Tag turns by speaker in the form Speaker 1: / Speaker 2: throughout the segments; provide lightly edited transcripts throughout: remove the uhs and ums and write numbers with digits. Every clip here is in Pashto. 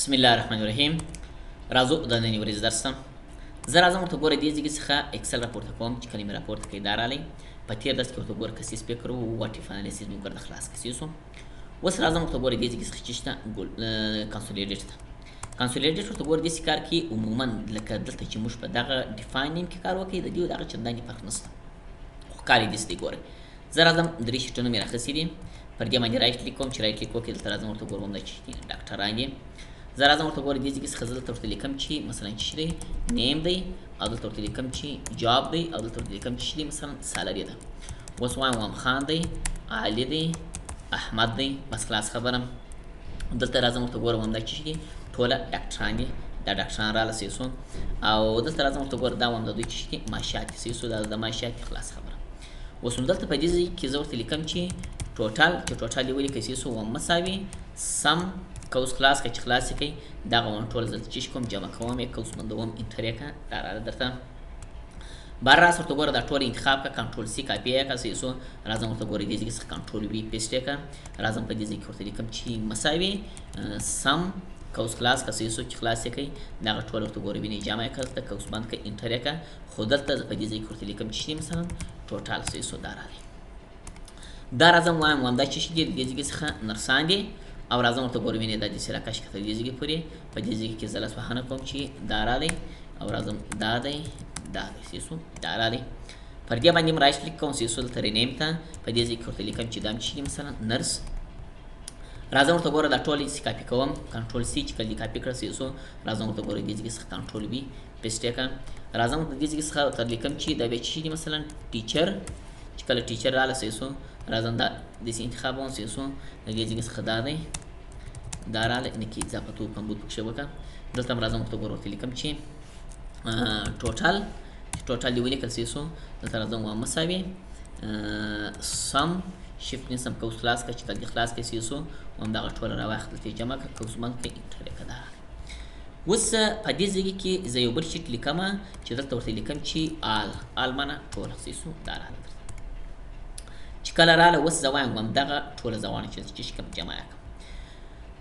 Speaker 1: بسم الله الرحمن الرحیم. راځو د نننۍ ورځې درس ته. زه راځم ورته ګوره دې ځای څخه اکسل راپورته کوم چې کلمې راپورته کوي دا رالی. په تېر درس کې ورته ګوره کسیز پې کړو واټ اف انالیسیس مې ګوره د خلاص کسیزو. اوس راځم ورته ګوره دې ځای څخه چې شته کنسولیډیټ ته. کنسولیډیټ ورته ګوره داسې کار کوي عموما لکه دلته چې موږ په دغه ډیفاین نیم کې کار وکړي د دې او دغه چندانې فرق نشته. خو کار یې داسې دی ګوره. زه راځم درې شیټونه مې راخیستي دي. پر دې باندې رایټ کلیک کوم چې رایټ کلیک وکړي دلته راځم ورته ګوره همدا چې ډاکټران دي. زه راځم ورته ګوره دې ځای کې څخه زه دلته ورته لیکم چې مثلا چې دی نیم دی او دلته ورته لیکم چې جاب دی او دلته ورته لیکم چې دی مثلا سالري ده. اوس وایم وام خان دی، علي دی، احمد دی، بس خلاص خبره. دلته راځم ورته ګوره همدا چې دی ټوله ډاکټران دي، دا ډاکټران راله سیسو او دلته راځم ورته ګوره دا وایم د دوی چې دی معاشات دي سیسو دا د معاشات خلاص خبره. اوس نو دلته په دې ځای کې زه ورته لیکم چې ټوټال چې ټوټال یې ولیکئ سیسو و مساوي سم کوس خلاص که چې خلاص یې کوي دغه ون ټول دلته چې کوم جمع کوم یې کوس بندوم انټر یې کړه دا راله درته بار راس ورته ګوره دا ټول انتخاب کړه کنټرول سی کاپي یې کړه سیسو راځم ورته ګوره دې ځای څخه کنټرول وی پیسټ یې کړه راځم په دې ځای کې ورته لیکم چې مساوي سم کوس خلاص که سیسو چې خلاص یې کوي دغه ټول ورته ګوره ویني جمع یې کړه کوس بند کړه انټر یې کړه خو دلته په دې ځای کې ورته لیکم چې مثلا ټوټال سیسو دا رالی دا راځم وایم دا چې دې ځای څخه نرسان دي او راځم ورته ګوره وینې دا داسې راکش کړه دې ځای پورې په دې ځای کې زه لس وهنه کوم چې دا رالی او راځم دا دی دا دی سیسو دا رالی پر دې باندې رایټ کلیک کوم سیسو دلته رینیم ته په دې ځای کې ورته لیکم چې دا چې مثلا نرس راځم ورته ګوره دا ټول یې کاپي کوم کنټرول سی چې کله دې کاپي کړه سیسو راځم ورته ګوره دې ځای څخه کنټرول وي پیسټ یې کړه راځم دې ځای څخه ورته لیکم چې دا بیا چې مثلا ټیچر چې کله ټیچر راله سیسو راځم دا داسې انتخاب کوم سیسو د دې ځای څخه دا دی دا راله نه کې اضافه تو کمبود پکښې وکړه دلته راځم ورته ګوره ورته لیکم چې ټوټال دې ولیکل سیسو دلته راځم و مساوي سم شفت نسم کوس خلاص کړه چې کله دې خلاص کړې سیسو همدغه ټوله راواخلې دلته جمع کړه کوس بند کړه انټر یې کړه دا اوس په دې ځای کې زه یو بل شیټ لیکم چې دلته ورته لیکم چې آل معنی ټوله سیسو دا راله چې کله راله اوس زه وایم همدغه ټوله زه غواړم چې کوم جمع یې کړم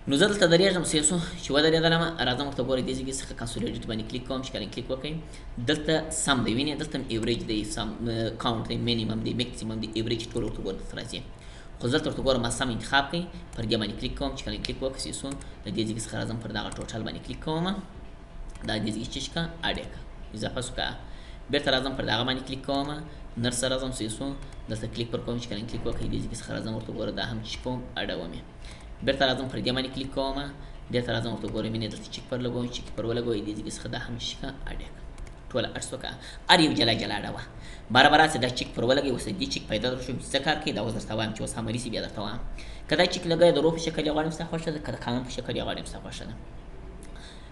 Speaker 1: نو زه دلته درېږم سیسو چې ودرېدلم راځم ورته ګورئ دې ځای څخه کنسولیډیټ باندې کلیک کوم چې کله کلیک وکړئ دلته سم دی وینئ دلته ایوریج دی سم کاونټ دی مینیمم دی میکسیمم دی ایوریج ټول ورته ګوره دلته راځي خو زه دلته ورته ګوره ما سم انتخاب کړئ پر دې باندې کلیک کوم چې کله کلیک وکړئ سیسو د دې ځای څخه راځم پر دغه ټوټال باندې کلیک کوم دا دې ځای چې کړه اډ یې کړه اضافه سو کړه بیرته راځم پر دغه باندې کلیک کوم نرس راځم سیسو دلته کلیک پر کوم چې کله کلیک وکړئ دې ځای څخه راځم ورته ګوره دا هم چې کوم اډوم یې بیرته راځم پر دې باندې کلیک کوم دې ته راځم ورته ګوره مینې دلته چیک پر لګوم چیک پر ولګوئ دې ځای څخه دا هم چې کړه اډ یې کړه ټوله اډ سو کړه هر یو جلا جلا اډوه برابر چې دا چیک پر ولګي اوس دې چیک پیدا درشو څه کار کوي دا اوس درته وایم چې اوس هم ریسی بیا درته وایم که دا چیک لګوي د رو په شکل یې غواړم ستا خوښه ده که د قانون په شکل یې غواړم ستا خوښه ده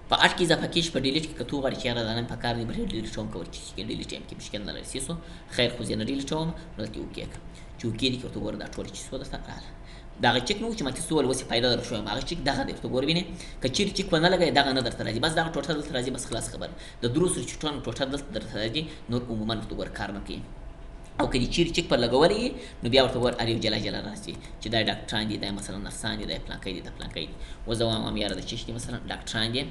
Speaker 1: په اټ کې اضافه کېږي په ډیلیټ کې که تو غواړې چې یاره دا نن په کار دی بیا ډیلیټ کوم کولی چې ډیلیټ یم کې مشکل نه لري سیسو خیر خو زه نه ډیلیټ کوم نو دلته اوکې کړه چې اوکې دي کې ورته ګوره دا ټولې چې څو درته راغله دغه چیک نو چې ماته څه ول اوس یې پیدا در شوی هغه چیک دغه دی ورته ګوره وینې که چیرې چیک ونه لګوې دغه نه درته راځي بس دغه ټوټل دلته راځي بس خلاص خبره د درو سرو چیټانو ټوټل دلته درته راځي نور عموما ورته ګوره کار نه کوي او که دې چیرې چیک پر لګولی نو بیا ورته ګوره هر یو جلا جلا راځي چې دا ډاکټران دي دا مثلا نرسان دي دا فلانکی دي دا فلانکی دي اوس زه وایم یاره د چیش دي مثلا ډاکټران دي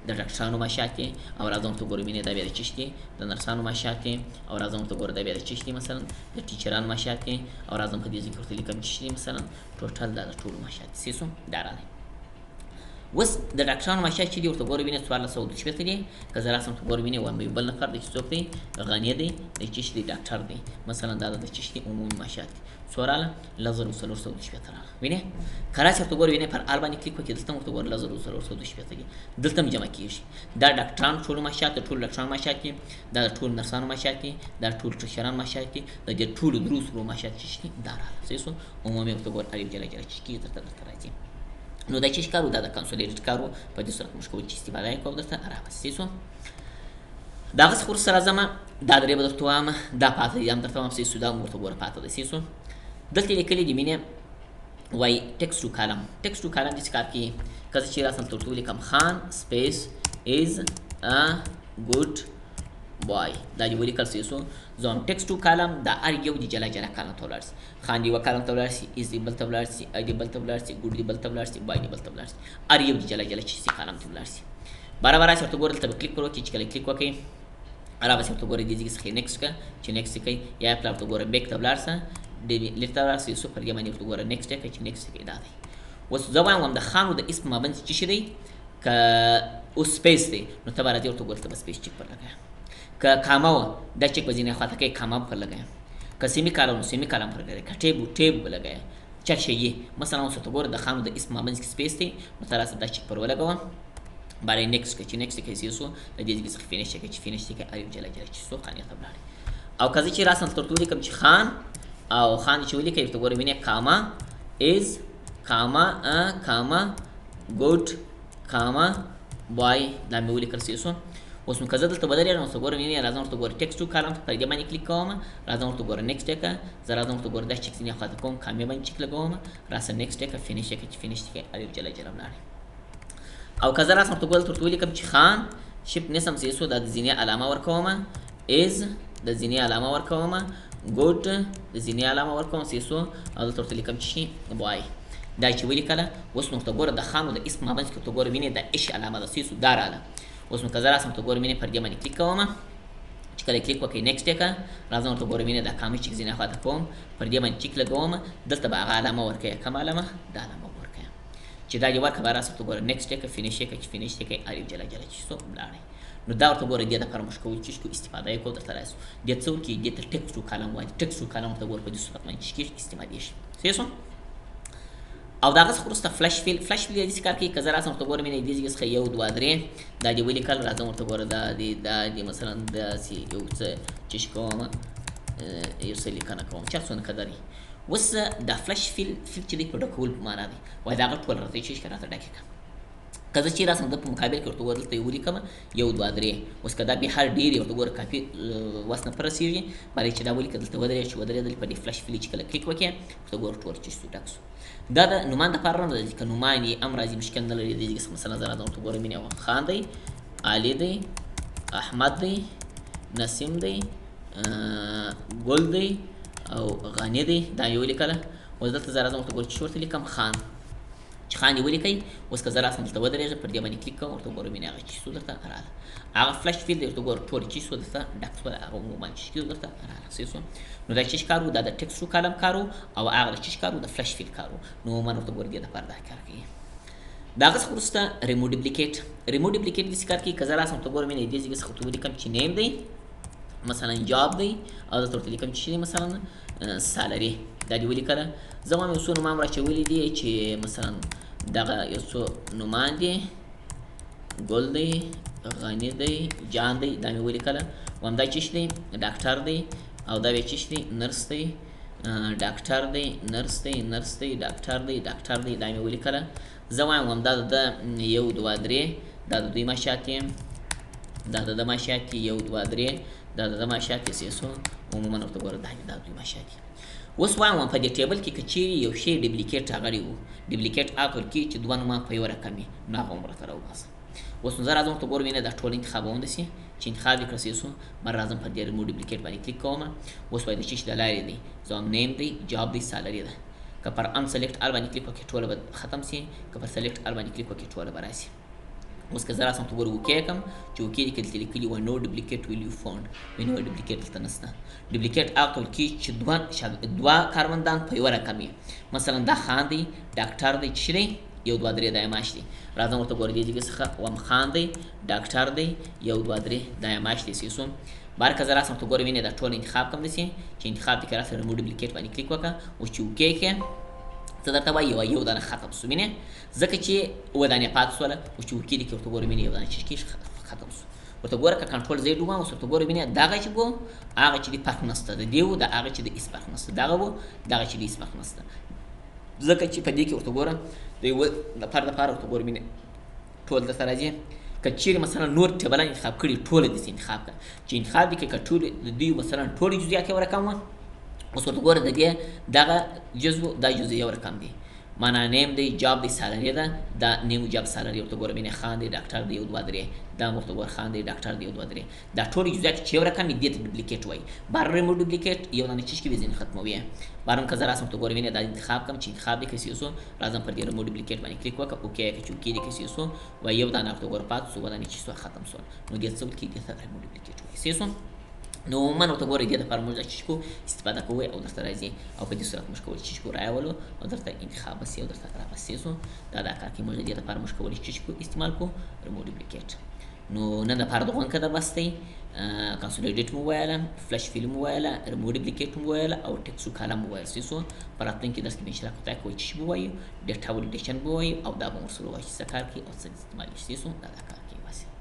Speaker 1: د ډاکټرانو معاشات دي او راځم ورته ګوره وینې دا بیا د چیش دي د نرسانو معاشات دي او راځم ورته ګوره دا بیا د چیش دي مثلا د ټیچرانو معاشات دي او راځم په دې ځای کې ورته لیکم چې دي مثلا ټوټل دا د ټولو معاشات دي سیسو دا راغلی اوس د ډاکټرانو معاشات چې دي ورته ګوره وینې 1420 دي که زه راسم ورته ګوره وینې وایم یو بل نفر دی چې څوک دی غني دی د چیش دی ډاکټر دی مثلا دا د چیش دی عمومي معاشات دي څو راله 1420 راغله وینې که راسې ورته ګوره وینې پر آل باندې کلیک وکړې دلته هم ورته ګوره 1420 دي دلته هم جمع کېږي دا ډاکټرانو ټولو معاشات د ټولو ډاکټرانو معاشات دي دا د ټولو نرسانو معاشات دي دا د ټولو ټیچرانو معاشات دي د دې ټولو درو سرو معاشات چې دي دا راغله صحیح شو عمومي ورته ګوره الف جلا جلا چې کېږي درته راځي نو دا چې کارو دا د کنسولیډیټ کارو په دې صورت موږ کولی چې استفاده یې کوو درته راوستي سو دغه څخه وروسته راځم دا درې به درته وایم دا پاته دي هم درته وایم سیسو دا هم ورته ګوره پاته ده سیسو دلته یې لیکلي دي مینې وایي ټکس ټو کالم ټکس ټو کالم داسې کار کوي که زه چې راسم ته ورته ولیکم خان سپیس از ا ګوډ بای دا دې ولیکل څه شو زه هم ټکسټ ټو کالم دا هر یو دې جلا جلا کالم ته ولاړ سي خان دې یوه کالم ته ولاړ سي ایز دې بل ته ولاړ سي ای دې بل ته ولاړ سي ګوډ دې بل ته ولاړ سي بای دې بل ته ولاړ سي هر یو دې جلا جلا چې سي کالم ته ولاړ سي برابر راشي ورته ګوره دلته به کلیک وکړئ چې کله کلیک وکړئ رابسې ورته ګوره دې ځای څخه نیکسټ کړه چې نیکسټ کوي یا پلا ورته ګوره بیک ته ولاړ سه ډیلیټ ته ولاړ سه یو څو پر دې باندې ورته ګوره نیکسټ کوي چې نیکسټ کوي دا دی اوس زه وایم د خانو د اسم مابین څه شی دی که اوس سپیس دی نو ته به راځې ورته ګوره ته به سپیس چک پر لګوې که کامه وه دا چک به ځینې خواته کوي کامه پر لګوې که سیمی کالم نو سیمی کالم پر لګوې که ټیب و ټیب به لګوې چک شی یې مثلا اوس ورته ګوره د خانو د اسم مابین کې سپیس دی نو ته راسه دا چک پر ولګوه برای نیکسټ کوي چې نیکسټ کوي سیسو د دې ځای څخه فینیش کوي چې فینیش کوي ایو جلا جلا چې سو خانې ته ولاړ او کله چې راسن تر ټولې کوم چې خان او خان چې ولیکي ته ګوره ویني کاما از کاما ګوډ کاما بای دا مې ولیکل سیسو اوس نو کزه دلته بدلې نو څه ګوره ویني راځم ته ګوره ټکسټ ټو کالم په دې باندې کلیک کوم راځم ته ګوره نیکسټ کا زه راځم ته ګوره دا چې څنګه خاطر کوم کامې باندې چک لګوم راسه نیکسټ کا فینیش کوي چې فینیش کوي ایو جلا جلا ولاړ او کزه راسم ته ګول تر ولیکم چې خان شپ نسم سیسو د زینې علامه ورکوم از د زینې علامه ورکوم ګوډ د زینې علامه ورکوم سیسو او تر ولیکم چې بای دا چې ولیکله اوس نو ته ګوره د خانو د اسم مابین کې ته ګوره ویني د ايش علامه د سیسو داراله اوس نو کزه راسم ته ګوره ویني پر دې باندې کلیک کوم چې کله کلیک وکړې نیکسټ کا راځم ته ګوره ویني د کامې چې زینې خواته کوم پر دې باندې چک لګوم دلته به هغه علامه ورکړې کوم علامه دا علامه چې دا یو ورکه به راسه ته ګوره نیکسټ کې فینیش کې چې فینیش کې اړیو جلا جلا چې څو لاړې نو دا ورته ګوره دې د لپاره مشکل چې کو استفاده یې کو درته راځو دې څو کې دې ته ټکسټ کالم وایي ټکسټ کالم ته ګوره په دې صورت باندې چې استفاده شي سیسو او دا غس خروسته فلاش فیل دې کار کې کزر راسم ته ګوره مې دې ځګس خ یو 2 3 دا دې ویل کال راځم ورته ګوره دا دې مثلا د سی یو څه چې کوم یو څه لیکنه کوم چې څونه کداري وس دا فلاش فیل چې دی په ډکول معنا دی وای دا غټ ول راځي چې راته ډکه کله چې راسم د په مقابل کې ورته ورته یو لیکم یو 2 3 اوس کدا به هر ډیر ورته ګور کافي واسنه پرسیږي باندې چې دا ولي کله ته ودرې چې ودرې د په فلاش فیل چې کله کلیک وکې ورته ګور ټول چې څو ټاکس دا د نومان د پاره نه د نومان یې امر راځي مشکل نه لري د مثلا زرا ورته ګور مینه خان دی علي دی احمد دی نسیم دی ګل دی او غانی دی دا یو لیکله اوس دلته زه راځم ورته ګورم چې ورته لیکم خان چې خان یې ولیکئ اوس که زه راسم دلته ودرېږم پر دې باندې کلیک کوم ورته ګورم مینې هغه چې څو درته راغله هغه فلاش فیل دی ورته ګوره ټول چې څو درته ډک شول هغه عموما چې درته راغله صحیح شو نو دا چې کار و دا د ټکسټ کالم کار و او هغه چې کار و د فلاش فیل کار و نو عموما ورته ګوره دې دپاره دا کار کوي دا هغه څخه وروسته ریمو ډوپلیکیټ داسې کار کوي که زه راسم ورته ګورم مینې دې ځای څخه ورته ولیکم چې نیم دی مثلا جاب دی او درته ورته لیکم چې مثلا سالري دا دې ولیکله زه وایم یو څو نومان راچولی دي چې مثلا دغه یو څو نومان دي ګل دی غني دی جان دی دا مې ولیکله وایم دا چې دی ډاکټر دی او دا بیا چې دی نرس دی ډاکټر دی نرس دی ډاکټر دی دا مې ولیکله زه وایم دا د یو 2 3 دا د دوی ماشاتې دا د ماشاتې یو 2 3 دا د ماشاتې سیسو عموما ورته ګوره دا د دوی ماشاتې اوس وایم په دې ټیبل کې که چیرې یو شی ډوپلیکیټ راغلی و ډوپلیکیټ اکل کې چې دوه نومان په یو رقم وي نو هغه هم راته راوباسه اوس نو زه راځم ورته ګورم دا ټول انتخابوم داسې چې انتخاب یې کړه سیسو من راځم په دې ریمو ډوپلیکیټ باندې کلیک کوم اوس وایي د چې د لارې دی زه هم نیم دی جاب دی سالري ده که پر ان سلیکټ ال باندې کلیک وکړې ټوله به ختم سي که پر سلیکټ ال باندې کلیک وکړې ټوله به راسي اوس که زه راسم ته ګوره اوکې کړم چې اوکې دې کې دلته لیکلي وه نو ډوپلیکیټ ویل یو فاونډ وایي نو ډوپلیکیټ دلته نشته ډوپلیکیټ هغه ټول کې چې دوه کارمندان په یوه رقم وي مثلا دا خان دی ډاکټر دی چې دی یو 2 3 دا یې ماش دی راځم ورته ګوره دې ځای څخه وایم خان دی ډاکټر دی یو 2 3 دا یې ماش دی سیسو بار که زه راسم ته ګوره وینې دا ټول انتخاب کوم داسې چې انتخاب دې کې راسه ریمو ډوپلیکیټ باندې کلیک وکړه اوس چې اوکې کې څه درته وایي یو دانه ختم سو وینې ځکه چې اووه دانې پاتې سوله اوس چې اوکې دې کې ورته ګوره وینې یو دانه چې ختم سو ورته ګوره که کنټرول زیډ ووایم اوس ورته ګوره وینې دغه چې وو هغه چې د فرق نشته د دې و د هغه چې د هېڅ فرق نشته دغه و دغه چې د هېڅ فرق نشته ځکه چې په دې کې ورته ګوره د یوه دپاره ورته ګوره وینې ټول درته راځي که چیرې مثلا نور ټیبلان انتخاب کړي ټوله داسې انتخاب کړه چې انتخاب دې کړي که ټول د دوی مثلا ټولې جزئیات یو رقم وه اوس ورته ګوره د دې دغه جزو دا جزء یو رقم دی معنا نیم دی جاب دی سالری ده دا نیم جاب سالری ورته ګوره مینه خان دی ډاکټر دی 2 3 دا ورته ګوره خان دی ډاکټر دی 2 3 دا ټول جزئیات چې یو رقم دی ته ډوپلیکیټ وای بار ریمو ډوپلیکیټ یو نه چیش کې وزن ختموي بارم که زرا سم ته ګوره مینه دا انتخاب کم چې انتخاب دی کسي وسو راځم پر دې ریمو ډوپلیکیټ باندې کلیک وکړه اوکې کې چوکې دی کسي وسو و یو دا نه ته ګوره پات سو ودانې چې سو ختم سو نو دې څه کې دې ته ریمو ډوپلیکیټ وای سیسو نو من ورته ګورې دې لپاره موږ چې کو استفاده کوو او درته راځي او په دې صورت موږ کولای چې کو راولو او درته انتخاب وسی او درته را پسې سو دا کار کې موږ دې لپاره موږ کولای چې کو استعمال کو ریمو ډوپلیکیټ نو نن د پاره دغه کده بسته کنسولیډیټ مو وایله فلش فیلم وایله ریمو ډوپلیکیټ مو وایله او ټیکسو کالم وایل سیسو پراتن کې درس کې اشاره کوي کوئی چې بو وایي ډیټا ولیډیشن بو وایي او دا به ورسره وایي چې کار کې او څه استعمال شي سیسو دا کار کې واسي